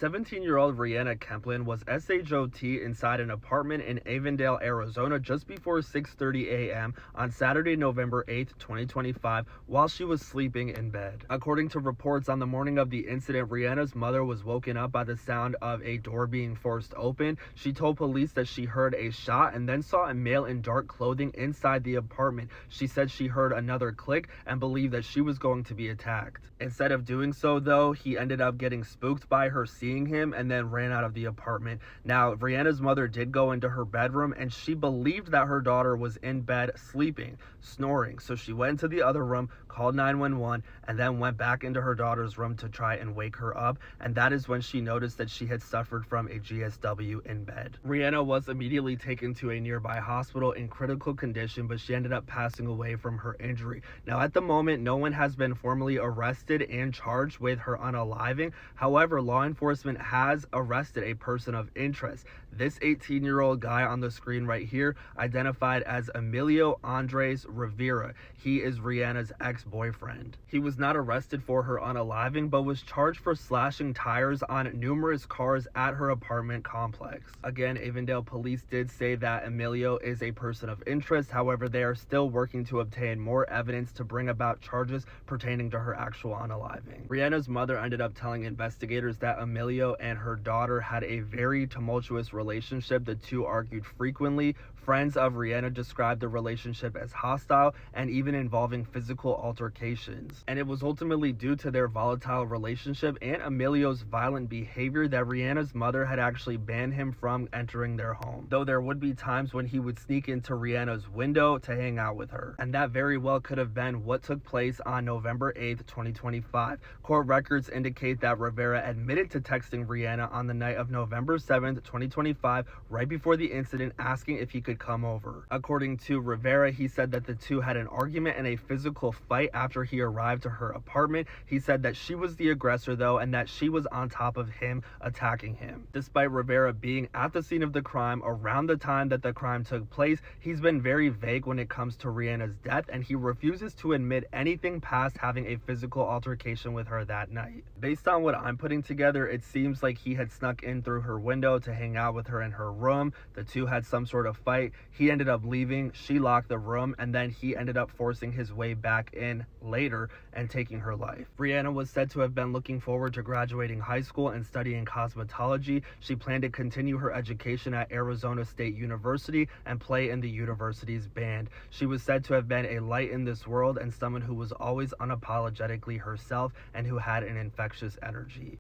17-year-old Rhiana Kemplin was SHOT inside an apartment in Avondale, Arizona just before 6:30 a.m. on Saturday, November 8, 2025, while she was sleeping in bed. According to reports, on the morning of the incident, Rhiana's mother was woken up by the sound of a door being forced open. She told police that she heard a shot and then saw a male in dark clothing inside the apartment. She said she heard another click and believed that she was going to be attacked. Instead of doing so, though, he ended up getting spooked by her seeing him and then ran out of the apartment. Now, Rhiana's mother did go into her bedroom and she believed that her daughter was in bed sleeping, snoring. So she went into the other room, called 911, and then went back into her daughter's room to try and wake her up. And that is when she noticed that she had suffered from a GSW in bed. Rhiana was immediately taken to a nearby hospital in critical condition, but she ended up passing away from her injury. Now, at the moment, no one has been formally arrested and charged with her unaliving. However, law enforcement has arrested a person of interest. This 18-year-old guy on the screen right here, identified as Emilio Andres Rivera. He is Rhiana's ex-boyfriend. He was not arrested for her unaliving, but was charged for slashing tires on numerous cars at her apartment complex. Again, Avondale Police did say that Emilio is a person of interest. However, they are still working to obtain more evidence to bring about charges pertaining to her actual unaliving. Rhiana's mother ended up telling investigators that Emilio and her daughter had a very tumultuous relationship. The two argued frequently. Friends of Rhiana described the relationship as hostile and even involving physical altercations. And it was ultimately due to their volatile relationship and Emilio's violent behavior that Rhiana's mother had actually banned him from entering their home. Though there would be times when he would sneak into Rhiana's window to hang out with her. And that very well could have been what took place on November 8th, 2025. Court records indicate that Rivera admitted to texting Rhiana on the night of November 7th, 2025, right before the incident, asking if he could come over. According to Rivera, he said that the two had an argument and a physical fight after he arrived to her apartment. He said that she was the aggressor, though, and that she was on top of him, attacking him. Despite Rivera being at the scene of the crime around the time that the crime took place, he's been very vague when it comes to Rhiana's death, and he refuses to admit anything past having a physical altercation with her that night. Based on what I'm putting together, it seems like he had snuck in through her window to hang out with her in her room. The two had some sort of fight. He ended up leaving, she locked the room, and then he ended up forcing his way back in later and taking her life. Rhiana was said to have been looking forward to graduating high school and studying cosmetology. She planned to continue her education at Arizona State University and play in the university's band. She was said to have been a light in this world and someone who was always unapologetically herself and who had an infectious energy.